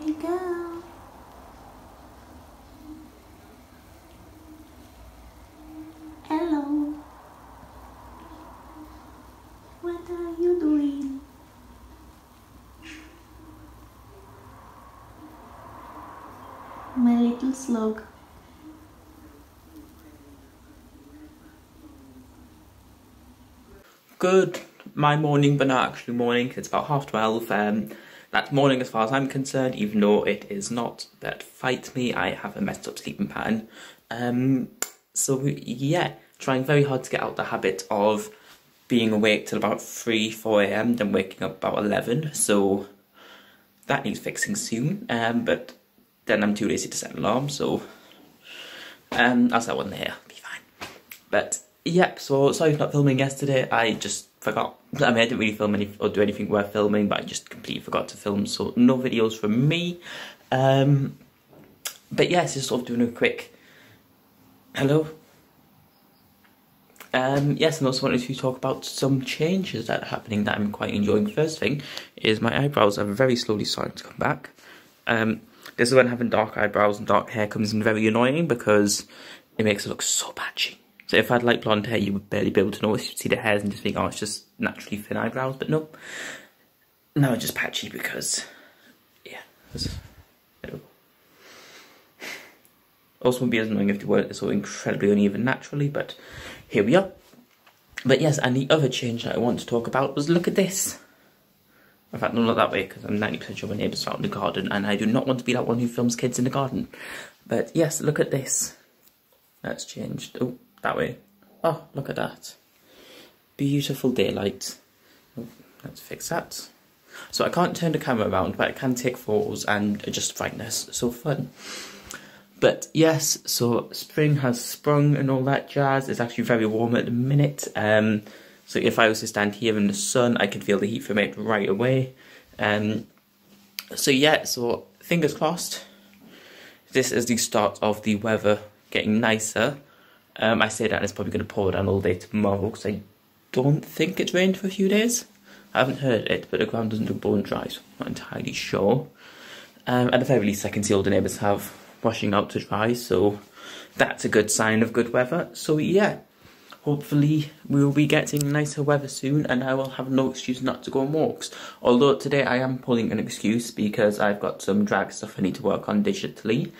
Hey girl. Hello. What are you doing? My little slug. Good. My morning, but not actually morning. It's about 12:30. That's morning as far as I'm concerned, even though it is not. But fight me, I have a messed up sleeping pattern. So yeah, trying very hard to get out the habit of being awake till about 3-4 a.m. then waking up about 11. So that needs fixing soon. But then I'm too lazy to set an alarm, so I'll set one there. Be fine. But yep, so sorry for not filming yesterday. I just forgot. I mean, I didn't really film or do anything worth filming, but I just completely forgot to film, so no videos from me. But yes, just sort of doing a quick hello. Yes, and also wanted to talk about some changes that are happening that I'm quite enjoying. First thing is my eyebrows are very slowly starting to come back. This is when having dark eyebrows and dark hair comes in very annoying because it makes it look so patchy. So if I had like blonde hair, you would barely be able to notice. You'd see the hairs and just think, oh, it's just naturally thin eyebrows. But no, now it's just patchy because, yeah, also wouldn't be as annoying if they weren't so incredibly uneven naturally, but here we are. But yes, and the other change that I want to talk about was, look at this. In fact, no, not that way, because I'm 90% sure my neighbours are out in the garden, and I do not want to be that one who films kids in the garden. But yes, look at this. That's changed. Oh, that way. Oh, look at that. Beautiful daylight. Oh, let's fix that. So I can't turn the camera around, but I can take photos and adjust brightness. So fun. But yes, so spring has sprung and all that jazz. It's actually very warm at the minute. So if I was to stand here in the sun, I could feel the heat from it right away. So yeah, so fingers crossed. This is the start of the weather getting nicer. I say that and it's probably going to pour down all day tomorrow because I don't think it's rained for a few days. I haven't heard it, but the ground doesn't look bone dry, so I'm not entirely sure. At the very least, I can see all the neighbours have washing out to dry, so that's a good sign of good weather. So yeah, hopefully we will be getting nicer weather soon and I will have no excuse not to go on walks. Although today I am pulling an excuse because I've got some drag stuff I need to work on digitally.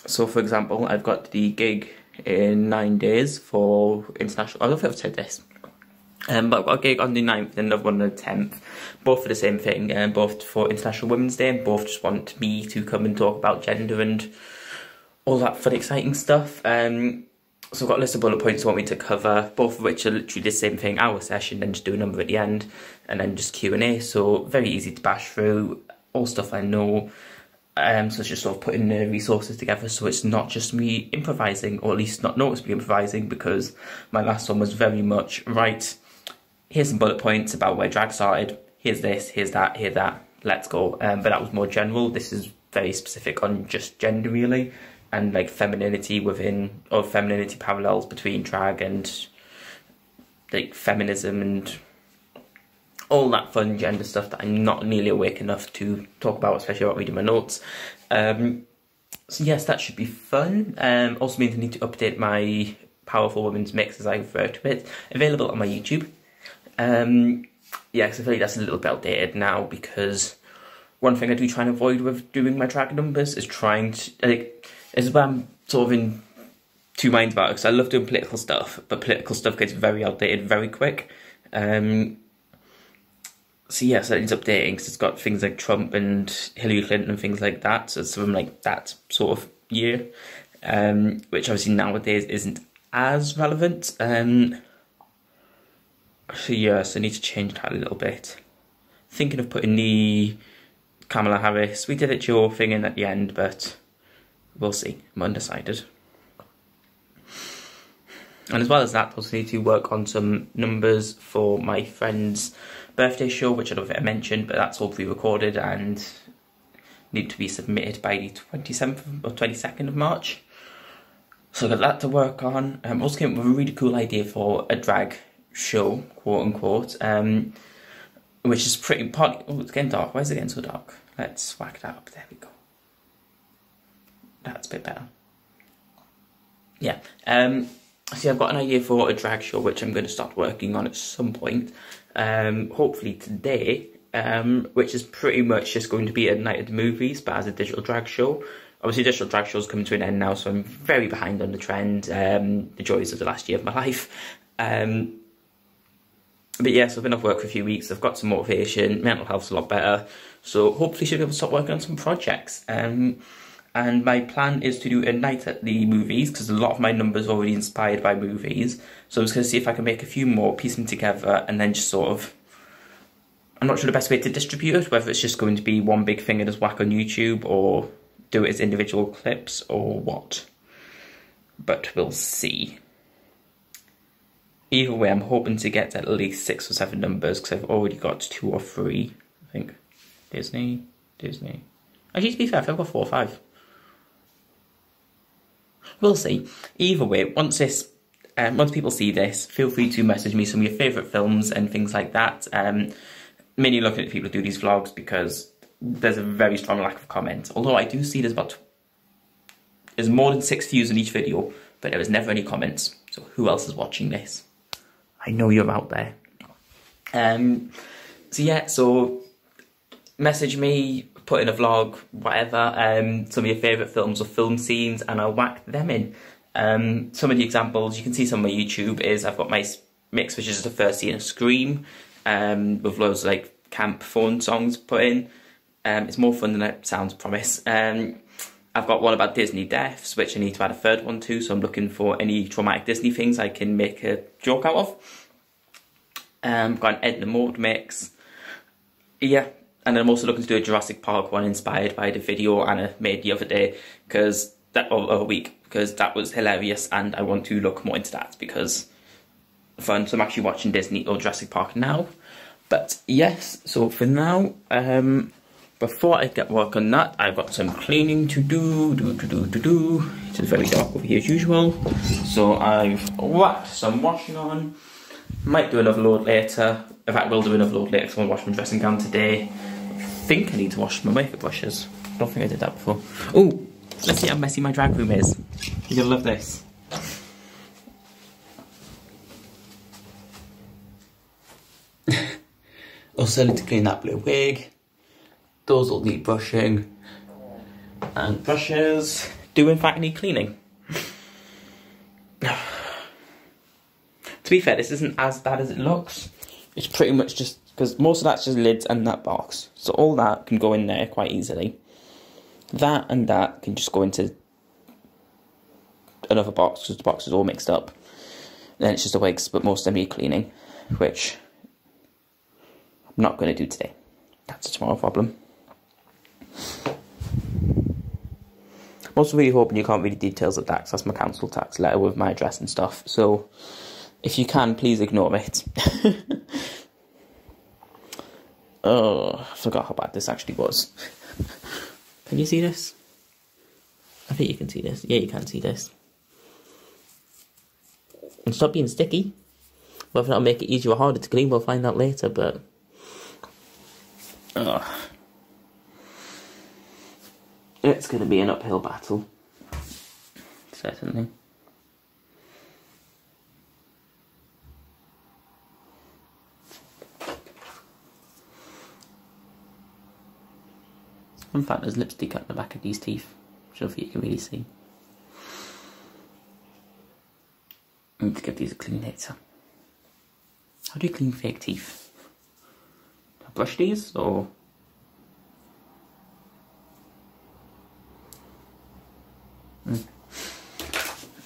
So for example, I've got the gig in 9 days for international, I don't know if I've said this. But I've got a gig on the 9th and another one on the 10th, both for the same thing, both for International Women's Day, and both just want me to come and talk about gender and all that fun, exciting stuff. So I've got a list of bullet points I want me to cover, both of which are literally the same thing, hour session, then just do a number at the end, and then just Q&A, so very easy to bash through, all stuff I know. So it's just sort of putting the resources together so it's not just me improvising, or at least not noticeably improvising, because my last one was very much, right, here's some bullet points about where drag started, here's this, here's that, here's that, let's go. But that was more general. This is very specific on just gender really, and like femininity within, or femininity parallels between drag and like feminism and all that fun gender stuff that I'm not nearly awake enough to talk about, especially about reading my notes. So yes, that should be fun. Also means I need to update my Powerful Women's Mix, as I refer to it, available on my YouTube. Yeah, because I feel like that's a little bit outdated now, because one thing I do try and avoid with doing my drag numbers is trying to, like, this is where I'm sort of in two minds about it, because I love doing political stuff, but political stuff gets very outdated very quick. So yeah, so it's updating, because it's got things like Trump and Hillary Clinton and things like that, so it's from like that sort of year, which obviously nowadays isn't as relevant. So yeah, so I need to change that a little bit. Thinking of putting the Kamala Harris, we did a Joe thing in at the end, but we'll see, I'm undecided. And as well as that, I also need to work on some numbers for my friend's birthday show, which I don't think I mentioned, but that's all pre-recorded and need to be submitted by the 27th or 22nd of March. So I've got that to work on. I also came up with a really cool idea for a drag show, quote unquote, which is pretty partly, oh, it's getting dark. Why is it getting so dark? Let's whack that up. There we go. That's a bit better. Yeah. See, I've got an idea for a drag show, which I'm going to start working on at some point. Hopefully today, which is pretty much just going to be a night at the movies, but as a digital drag show. Obviously, digital drag show's coming to an end now, so I'm very behind on the trend. The joys of the last year of my life. But yeah, so I've been off work for a few weeks. I've got some motivation. Mental health's a lot better. So hopefully should be able to start working on some projects. And my plan is to do a night at the movies, because a lot of my numbers are already inspired by movies. So I'm just going to see if I can make a few more, piece them together, and then just sort of... I'm not sure the best way to distribute it, whether it's just going to be one big thing and just whack on YouTube, or do it as individual clips, or what. But we'll see. Either way, I'm hoping to get at least 6 or 7 numbers, because I've already got 2 or 3, I think. Disney. Actually, to be fair, I've got 4 or 5. We'll see. Either way, once people see this, feel free to message me some of your favourite films and things like that. Mainly looking at people who do these vlogs, because there's a very strong lack of comments. Although I do see there's more than 6 views in each video, but there was never any comments. So who else is watching this? I know you're out there. So yeah, so message me, put in a vlog, whatever, some of your favourite films or film scenes, and I'll whack them in. Some of the examples, you can see some on my YouTube, is I've got my mix, which is the first scene of Scream, with loads of like camp phone songs put in. It's more fun than it sounds, promise. I've got one about Disney deaths, which I need to add a 3rd one to, so I'm looking for any traumatic Disney things I can make a joke out of. I've got an Edna Mode mix. Yeah, and then I'm also looking to do a Jurassic Park one inspired by the video Anna made the other day, other week, because that was hilarious, and I want to look more into that, because fun. So I'm actually watching Disney or Jurassic Park now. But yes, so for now, before I get work on that, I've got some cleaning to do. It is very dark over here as usual. So I've whacked some washing on. Might do another load later. In fact, we'll do another load later because I'm going to wash my dressing gown today. I think I need to wash my makeup brushes. I don't think I did that before. Oh, let's see how messy my drag room is. You're gonna love this. Also need to clean that blue wig. Those all need brushing. And brushes do in fact need cleaning. To be fair, this isn't as bad as it looks. It's pretty much just, because most of that's just lids and that box. So all that can go in there quite easily. That and that can just go into another box, because the box is all mixed up. Then it's just the wigs, but most of them need cleaning, which I'm not going to do today. That's a tomorrow problem. I'm also really hoping you can't read the details of that, because that's my council tax letter with my address and stuff. So if you can, please ignore it. Oh, I forgot how bad this actually was. Can you see this? I think you can see this. Yeah, you can see this. And stop being sticky. Whether that'll make it easier or harder to clean, we'll find out later, but... it's going to be an uphill battle. Certainly. In fact, there's lipstick at the back of these teeth, which I don't think you can really see. I need to give these a clean later. How do you clean fake teeth? Do I brush these, or...?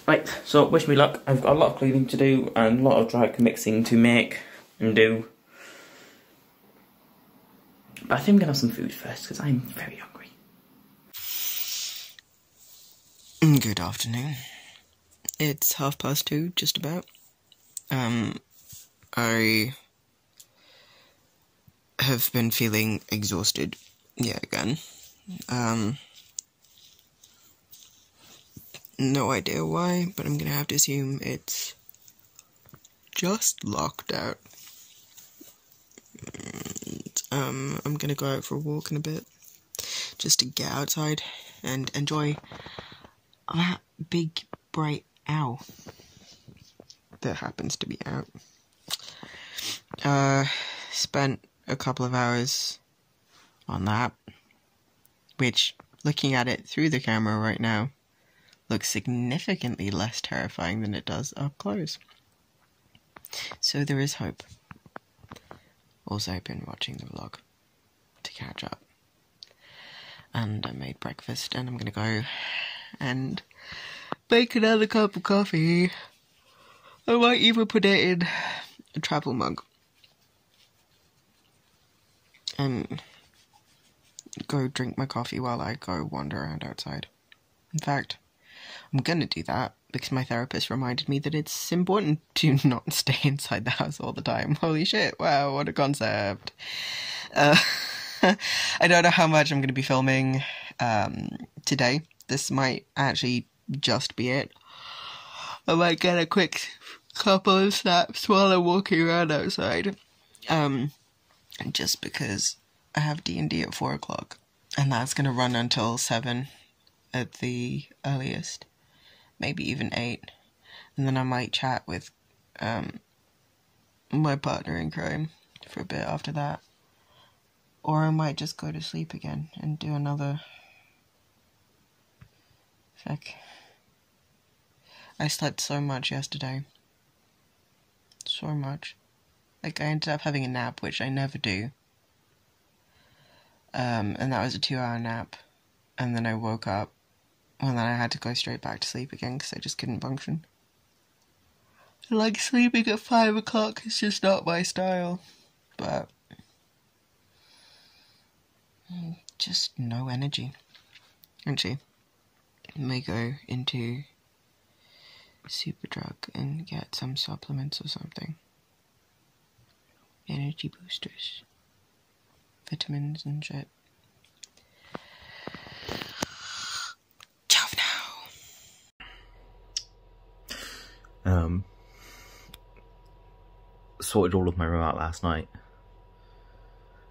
Right, so wish me luck. I've got a lot of cleaning to do and a lot of drag mixing to make and do. But I think I'm going to have some food first, because I'm very hungry. Good afternoon. It's 2:30, just about. I have been feeling exhausted yet again. No idea why, but I'm gonna have to assume it's just locked out. I'm gonna go out for a walk in a bit, just to get outside and enjoy that big bright owl that happens to be out. Spent a couple of hours on that, which, looking at it through the camera right now, looks significantly less terrifying than it does up close. So there is hope. Also, I've been watching the vlog to catch up. And I made breakfast, and I'm gonna go and make another cup of coffee. I might even put it in a travel mug. And go drink my coffee while I go wander around outside. In fact, I'm gonna do that because my therapist reminded me that it's important to not stay inside the house all the time. Holy shit, wow, what a concept. I don't know how much I'm going to be filming today. This might actually just be it. I might get a quick couple of snaps while I'm walking around outside. Just because I have D&D at 4 o'clock. And that's going to run until 7 at the earliest. Maybe even 8. And then I might chat with my partner in crime for a bit after that. Or I might just go to sleep again and do another... Fuck. I slept so much yesterday. So much. Like, I ended up having a nap, which I never do. And that was a 2-hour nap. And then I woke up. And then I had to go straight back to sleep again because I just couldn't function. Like, sleeping at 5 o'clock is just not my style. But... just no energy. Actually, I may go into Superdrug and get some supplements or something. Energy boosters. Vitamins and shit. Ciao now! Sorted all of my room out last night.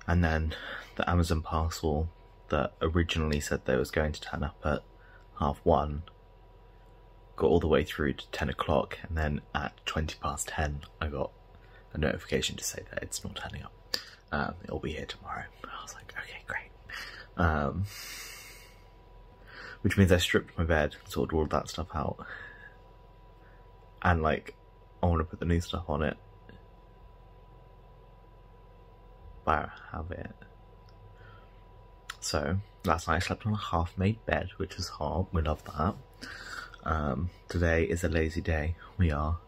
And then the Amazon parcel that originally said they was going to turn up at 1:30 got all the way through to 10 o'clock, and then at 10:20 I got a notification to say that it's not turning up. It'll be here tomorrow. I was like, okay, great. Which means I stripped my bed, sorted all of that stuff out, and like, I want to put the new stuff on it. But I don't have it. So, last night I slept on a half-made bed, which was hard. We love that. Today is a lazy day. We are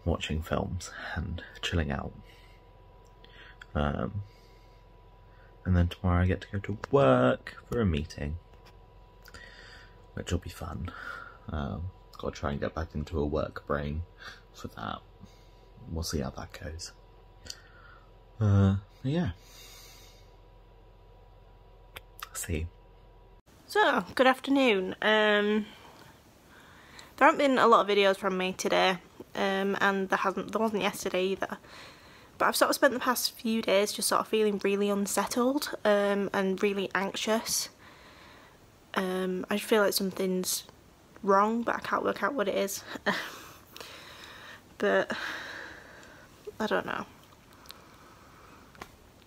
watching films and chilling out. And then tomorrow I get to go to work for a meeting, which will be fun. Got to try and get back into a work brain for that. We'll see how that goes. Yeah. See. So, good afternoon. There haven't been a lot of videos from me today, and there wasn't yesterday either. But I've sort of spent the past few days just sort of feeling really unsettled, and really anxious. I just feel like something's wrong, but I can't work out what it is. But I don't know.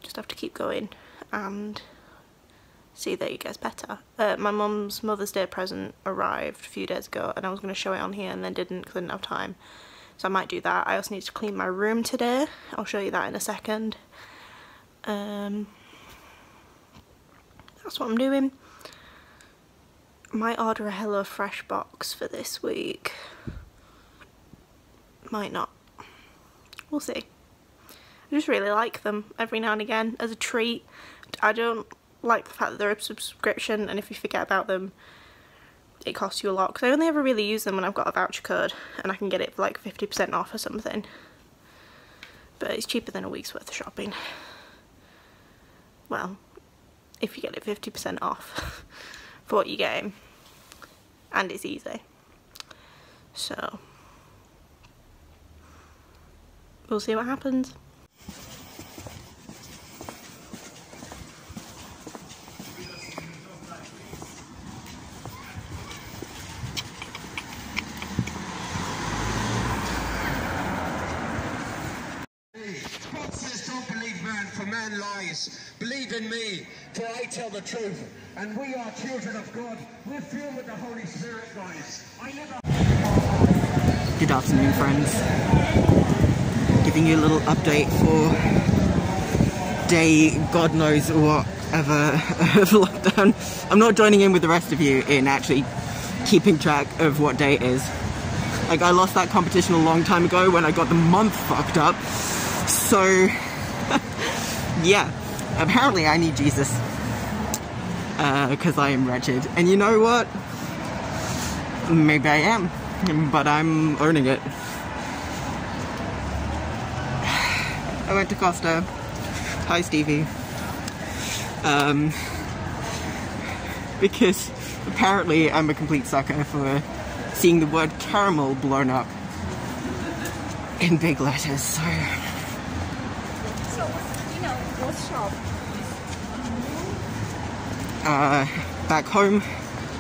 Just have to keep going and see that it gets better. My mum's Mother's Day present arrived a few days ago, and I was going to show it on here and then didn't because I didn't have time. So I might do that. I also need to clean my room today. I'll show you that in a second. That's what I'm doing. Might order a HelloFresh box for this week. Might not. We'll see. I just really like them every now and again as a treat. I don't like the fact that they're a subscription, and if you forget about them it costs you a lot, because I only ever really use them when I've got a voucher code and I can get it for like 50% off or something. But it's cheaper than a week's worth of shopping. Well, if you get it 50% off for what you're getting, and it's easy. So we'll see what happens. man lies. Believe in me, for I tell the truth. And we are children of God. We're filled with the Holy Spirit, guys. Good afternoon, friends. Giving you a little update for day God knows whatever of lockdown. I'm not joining in with the rest of you in actually keeping track of what day it is. Like, I lost that competition a long time ago when I got the month fucked up. So, yeah, apparently I need Jesus. Because I am wretched. And you know what? Maybe I am, but I'm owning it. I went to Costa. Hi, Stevie. Because apparently I'm a complete sucker for seeing the word caramel blown up in big letters, so... what shop? Back home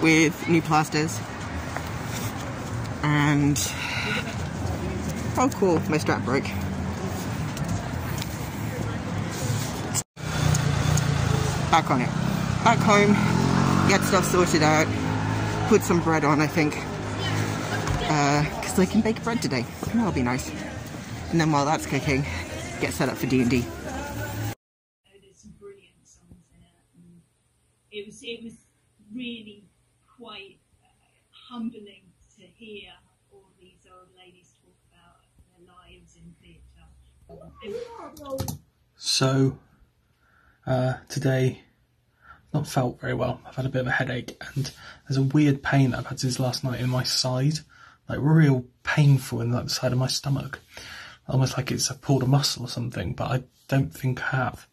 with new plasters. And... oh cool, my strap broke. Back on it. Back home, get stuff sorted out, put some bread on, I think. Because I can bake bread today, and that'll be nice. And then while that's cooking, get set up for D&D. There's some brilliant songs in it, and it was really quite humbling to hear all these old ladies talk about their lives in theatre. So, today, not felt very well. I've had a bit of a headache, and there's a weird pain that I've had since last night in my side, like real painful in the side of my stomach, almost like I've pulled a muscle or something, but I don't think I have.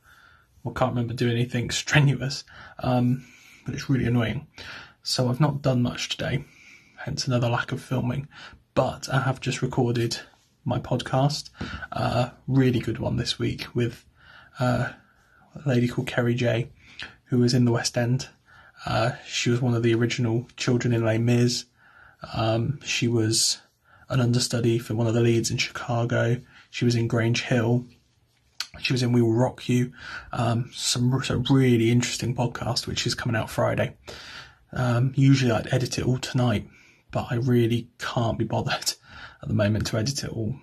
Well, can't remember doing anything strenuous, but it's really annoying. So I've not done much today, hence another lack of filming, but I have just recorded my podcast, really good one this week with a lady called Kerry J, who was in the West End. She was one of the original children in Les Mis. She was an understudy for one of the leads in Chicago. She was in Grange Hill. She was in We Will Rock You. Some really interesting podcast, which is coming out Friday. Usually I'd edit it all tonight, but I really can't be bothered at the moment to edit it all,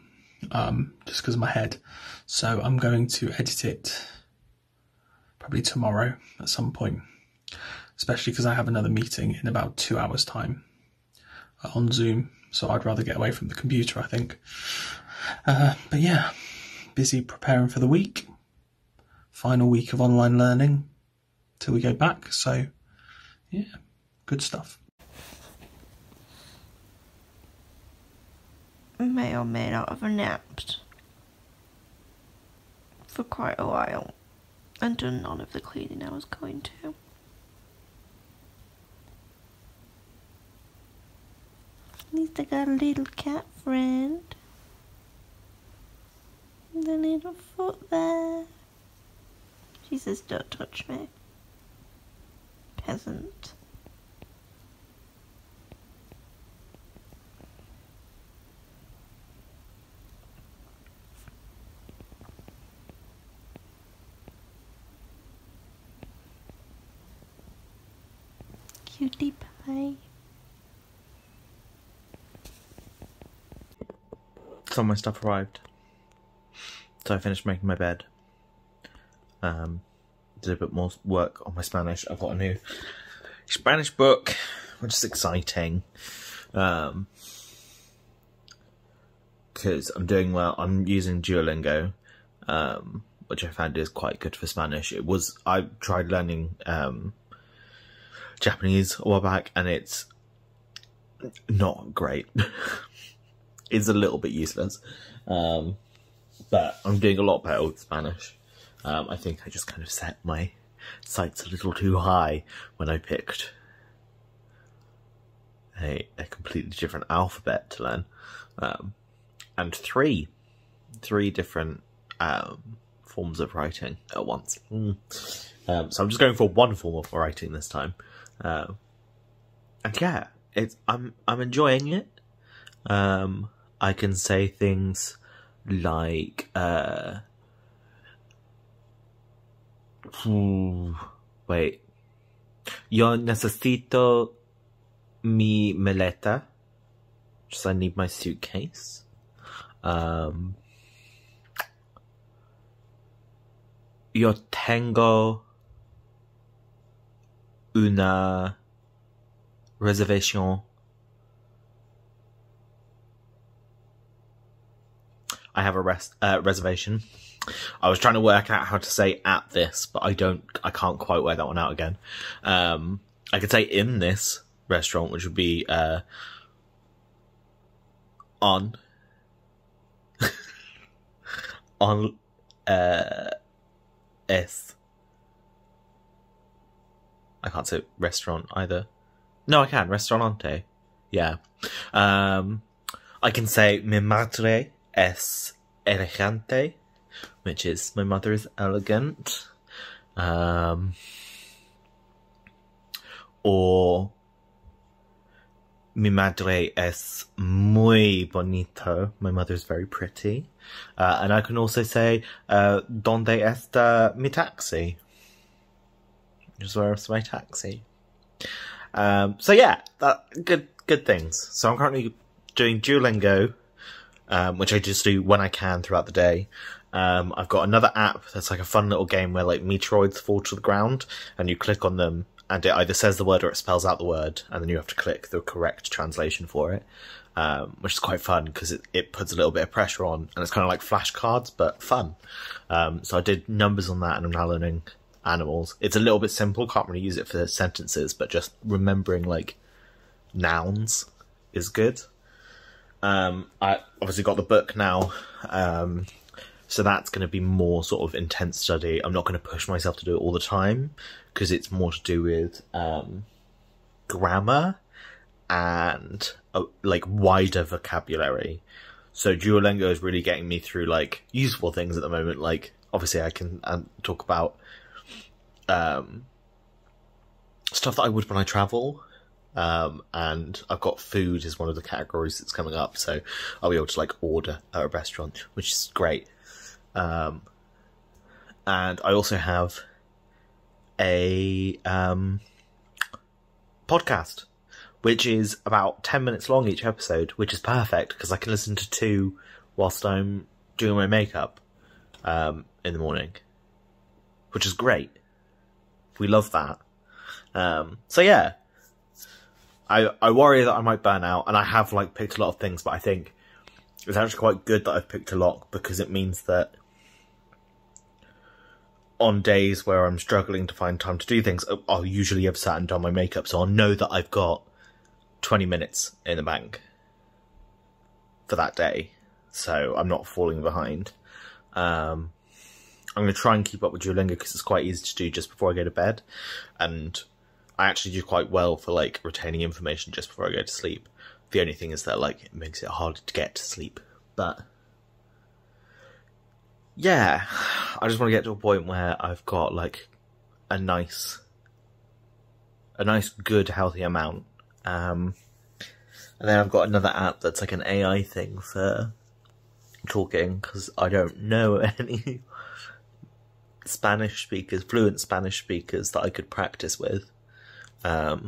just because of my head. So I'm going to edit it probably tomorrow at some point, especially because I have another meeting in about 2 hours time on Zoom, so I'd rather get away from the computer, I think. But yeah, busy preparing for the week, final week of online learning till we go back, so yeah, good stuff. May or may not have napped for quite a while and done none of the cleaning I was going to. At least I got a little cat friend. The little foot there. She says, don't touch me. Peasant. Cutie pie. Some of my stuff arrived, so I finished making my bed. Did a bit more work on my Spanish. I've got a new Spanish book, which is exciting, because I'm doing well. I'm using Duolingo, which I found is quite good for Spanish. I tried learning Japanese a while back, and it's not great. It's a little bit useless, but I'm doing a lot better with Spanish. I think I just kind of set my sights a little too high when I picked a completely different alphabet to learn, and three different forms of writing at once. So I'm just going for one form of writing this time, and yeah, I'm enjoying it. I can say things like Wait. Yo necesito mi maleta. Just I need my suitcase. Yo tengo una reservation. I have a reservation. I was trying to work out how to say at this, but I can't quite work that one out again. I could say in this restaurant, which would be on S. I can't say restaurant either. No, I can. Restaurante. Yeah. I can say mi madre es elegante, which is my mother is elegant. Or mi madre es muy bonito. My mother is very pretty. And I can also say, donde está mi taxi? Just where's my taxi? So yeah, good things. So I'm currently doing Duolingo, which I just do when I can throughout the day. I've got another app that's like a fun little game where like meteoroids fall to the ground and you click on them and it either says the word or it spells out the word, and then you have to click the correct translation for it, which is quite fun because it puts a little bit of pressure on, and it's kind of like flashcards but fun. So I did numbers on that, and I'm now learning animals. It's a little bit simple, can't really use it for sentences, but just remembering like nouns is good. I obviously got the book now, so that's going to be more sort of intense study. I'm not going to push myself to do it all the time because it's more to do with grammar and like wider vocabulary. So Duolingo is really getting me through like useful things at the moment. Like obviously I can talk about stuff that I would when I travel. And I've got food is one of the categories that's coming up, so I'll be able to like order at a restaurant, which is great. And I also have a podcast, which is about 10 minutes long each episode, which is perfect because I can listen to 2 whilst I'm doing my makeup in the morning, which is great. We love that. So yeah. I worry that I might burn out, and I have like picked a lot of things, but I think it's actually quite good that I've picked a lot because it means that on days where I'm struggling to find time to do things, I'll usually have sat and done my makeup, so I'll know that I've got 20 minutes in the bank for that day, so I'm not falling behind. I'm going to try and keep up with Duolingo because it's quite easy to do just before I go to bed, and I actually do quite well for like retaining information just before I go to sleep. The only thing is that like it makes it harder to get to sleep. But yeah, I just want to get to a point where I've got like a nice good healthy amount. And then I've got another app that's like an AI thing for talking because I don't know any Spanish speakers, fluent Spanish speakers that I could practice with. That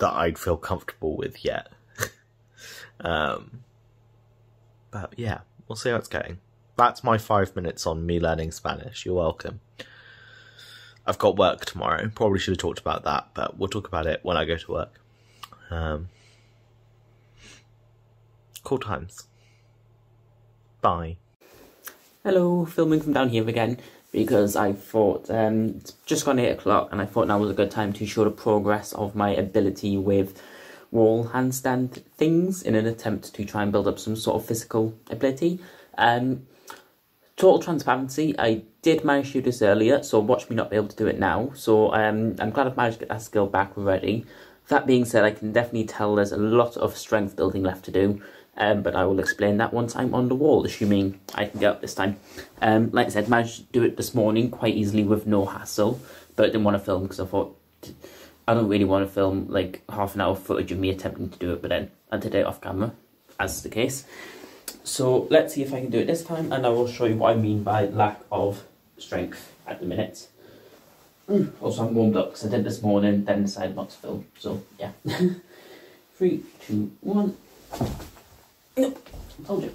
I'd feel comfortable with yet. But yeah, we'll see how it's going. That's my 5 minutes on me learning Spanish. You're welcome. I've got work tomorrow. Probably should have talked about that, but we'll talk about it when I go to work. Cool times. Bye. Hello, filming from down here again, because I thought it's just gone 8 o'clock and I thought now was a good time to show the progress of my ability with wall handstand things in an attempt to try and build up some sort of physical ability. Total transparency, I did manage to do this earlier, so watch me not be able to do it now. So I'm glad I've managed to get that skill back already. That being said, I can definitely tell there's a lot of strength building left to do. But I will explain that once I'm on the wall, assuming I can get up this time. Like I said, managed to do it this morning quite easily with no hassle, but I didn't want to film because I thought, I don't really want to film like half an hour footage of me attempting to do it, but then I did it off camera, as is the case. So let's see if I can do it this time, and I will show you what I mean by lack of strength at the minute. Also, I'm warmed up because I did this morning, then decided not to film. So, yeah. 3, 2, 1. Nope, told you.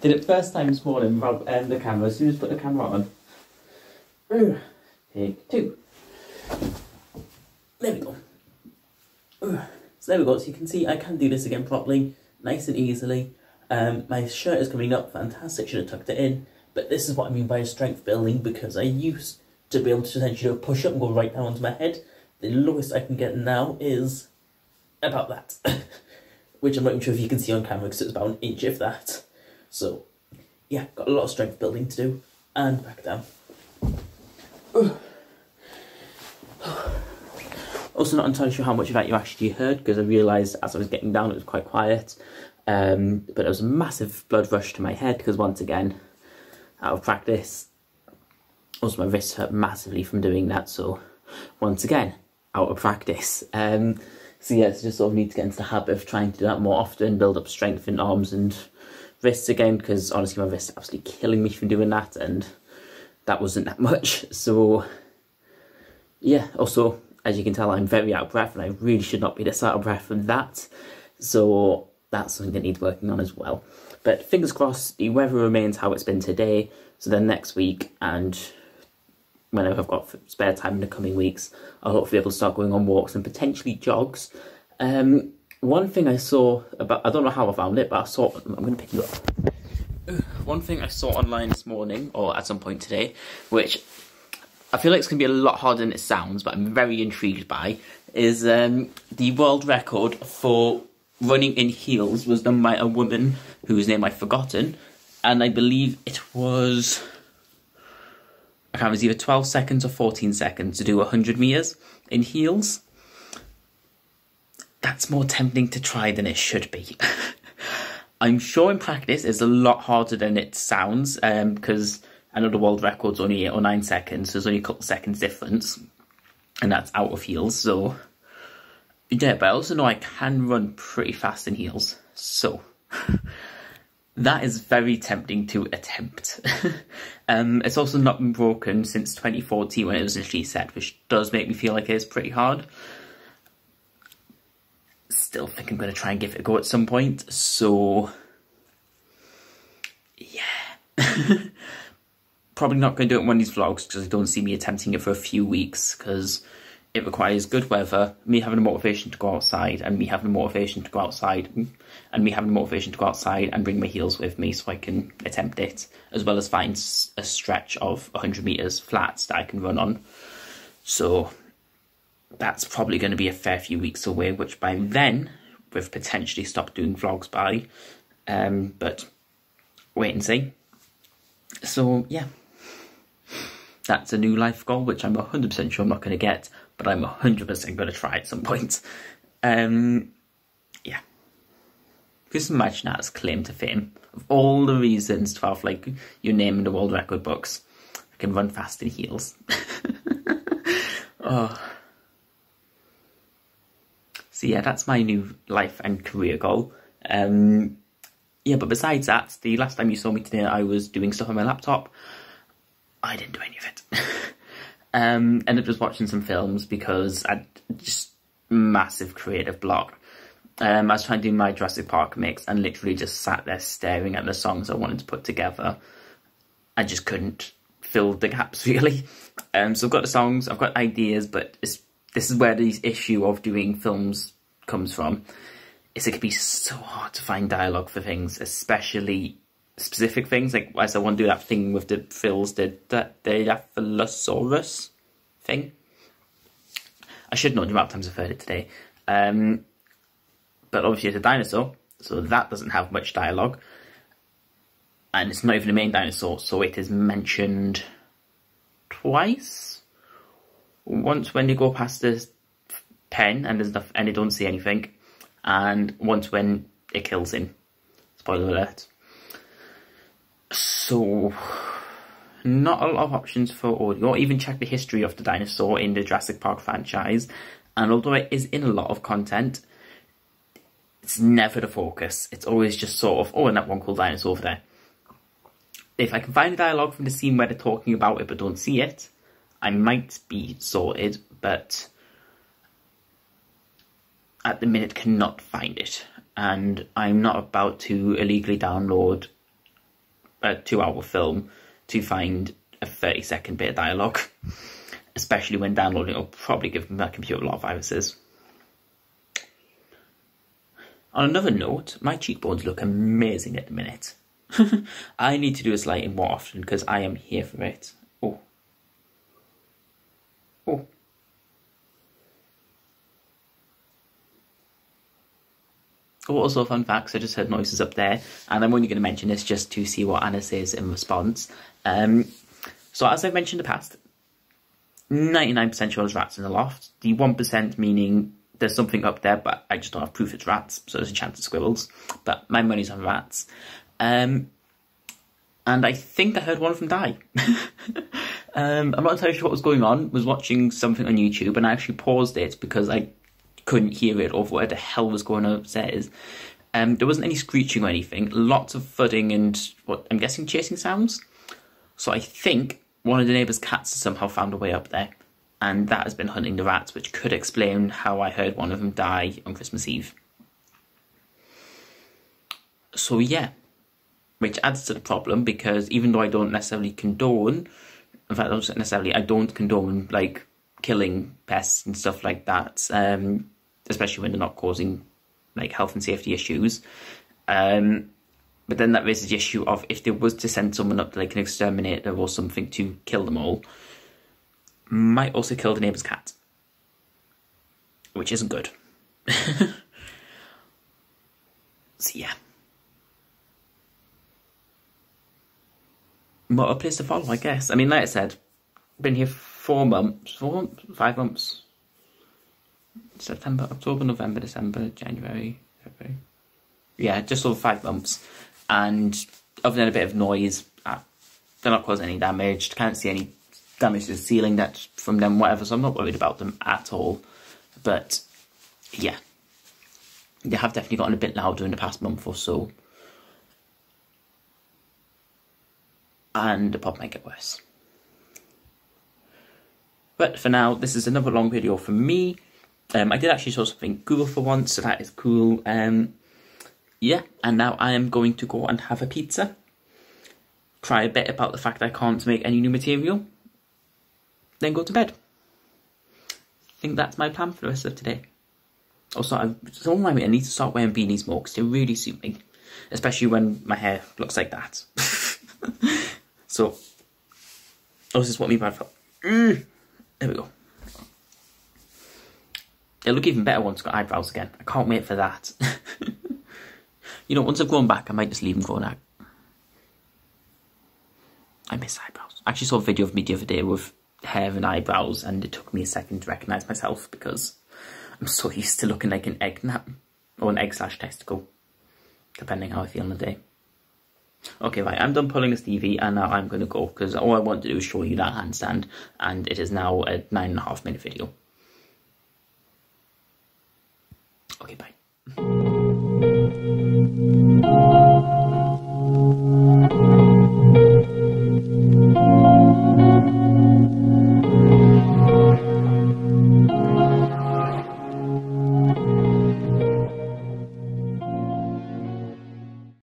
Did it first time this morning without the camera. As soon as I put the camera on. Take 2. There we go. So there we go. So you can see I can do this again properly, nice and easily. My shirt is coming up, fantastic. Should have tucked it in. But this is what I mean by a strength building, because I used to be able to essentially do a push up and go right down onto my head. The lowest I can get now is about that, which I'm not even sure if you can see on camera because it's about an inch of that. So yeah, got a lot of strength building to do, and back down. Also not entirely sure how much of that you actually heard, because I realised as I was getting down it was quite quiet, but there was a massive blood rush to my head because once again, out of practice. Also my wrist hurt massively from doing that, so once again, out of practice. So yeah, so just sort of need to get into the habit of trying to do that more often, build up strength in arms and wrists again, because honestly my wrists are absolutely killing me from doing that, and that wasn't that much. So yeah, also as you can tell I'm very out of breath, and I really should not be this out of breath from that, so that's something that needs working on as well. But fingers crossed the weather remains how it's been today, so then next week and whenever I've got spare time in the coming weeks, I'll hopefully be able to start going on walks and potentially jogs. One thing I saw about, I don't know how I found it, but I saw, I'm going to pick you up. One thing I saw online this morning, or at some point today, which I feel like it's going to be a lot harder than it sounds, but I'm very intrigued by, is the world record for running in heels was done by a woman whose name I've forgotten, and I believe it was, I can't remember, it was either 12 seconds or 14 seconds to do 100 metres in heels. That's more tempting to try than it should be. I'm sure in practice it's a lot harder than it sounds, because I know the world record's only 8 or 9 seconds, so there's only a couple of seconds difference, and that's out of heels, so yeah, but I also know I can run pretty fast in heels, so that is very tempting to attempt. It's also not been broken since 2014 when it was initially set, which does make me feel like it is pretty hard. Still think I'm going to try and give it a go at some point, so yeah. Probably not going to do it in one of these vlogs because I don't see me attempting it for a few weeks, because it requires good weather, me having a motivation to go outside, and me having a motivation to go outside, and me having a motivation to go outside and bring my heels with me so I can attempt it, as well as find a stretch of 100 metres flats that I can run on. So that's probably going to be a fair few weeks away, which by then we've potentially stopped doing vlogs by, but wait and see. So yeah, that's a new life goal, which I'm 100% sure I'm not going to get, but I'm 100% going to try at some point. Yeah. Just imagine that as claim to fame. Of all the reasons to have, like, your name in the world record books, I can run fast in heels. Oh. So yeah, that's my new life and career goal. Yeah, but besides that, the last time you saw me today, I was doing stuff on my laptop. I didn't do any of it. Ended up just watching some films because I just massive creative block. I was trying to do my Jurassic Park mix and literally just sat there staring at the songs I wanted to put together. I just couldn't fill the gaps really. So I've got the songs, I've got ideas, but this is where the issue of doing films comes from. Is it can be so hard to find dialogue for things, especially specific things, like as I want to do that thing with the Phils did, that the Dilophosaurus thing. I should know the amount of times I've heard it today. But obviously it's a dinosaur, so that doesn't have much dialogue. And it's not even the main dinosaur, so it is mentioned twice. Once when you go past the pen and there's enough, and you don't see anything, and once when it kills him. Spoiler alert. So, not a lot of options for audio. Even check the history of the dinosaur in the Jurassic Park franchise, and although it is in a lot of content, it's never the focus. It's always just sort of, oh, and that one cool dinosaur over there. if I can find a dialogue from the scene where they're talking about it but don't see it, I might be sorted, but at the minute cannot find it. And I'm not about to illegally download a 2-hour film to find a 30-second bit of dialogue, especially when downloading it will probably give my computer a lot of viruses. On another note, my cheekbones look amazing at the minute. I need to do this lighting more often because I am here for it. Oh. Oh. Also, fun facts, I just heard noises up there, and I'm only going to mention this just to see what Anna says in response. So as I've mentioned in the past, 99% sure there's rats in the loft. The 1% meaning there's something up there, but I just don't have proof it's rats, so there's a chance it's squirrels. But my money's on rats. And I think I heard one of them die. I'm not entirely sure what was going on. I was watching something on YouTube, and I actually paused it because I couldn't hear it or what the hell was going on upstairs. There wasn't any screeching or anything. Lots of thudding and, what I'm guessing, chasing sounds. So I think one of the neighbours' cats has somehow found a way up there, and that has been hunting the rats, which could explain how I heard one of them die on Christmas Eve. So yeah, which adds to the problem, because even though I don't necessarily condone, in fact, I don't condone, like, killing pests and stuff like that, especially when they're not causing, like, health and safety issues. But then that raises the issue of if there was to send someone up to, like, an exterminator or something to kill them all, might also kill the neighbour's cat, which isn't good. So yeah. What a place to follow, I guess. I mean, like I said, been here 5 months. September, October, November, December, January, February. Yeah, just over 5 months. And other than a bit of noise, they're not causing any damage. Can't see any damage to the ceiling that's from them, whatever, so I'm not worried about them at all. But yeah, they have definitely gotten a bit louder in the past month or so. And the problem might get worse. But for now, this is another long video from me. I did actually show something cool for once, so that is cool. Yeah, and now I am going to go and have a pizza. Cry a bit about the fact I can't make any new material. Then go to bed. I think that's my plan for the rest of today. Also, I need to start wearing beanies more because they really suit me. Especially when my hair looks like that. So, this is what me bad for. There we go. It'll look even better once I've got eyebrows again. I can't wait for that. You know, once I've grown back, I might just leave them growing out. I miss eyebrows. I actually saw a video of me the other day with hair and eyebrows, and it took me a second to recognise myself because I'm so used to looking like an egg nap. Or an egg/testicle. Depending how I feel in the day. Okay, right, I'm done pulling a Stevie, and now I'm going to go, because all I want to do is show you that handstand, and it is now a 9.5 minute video. Okay, bye.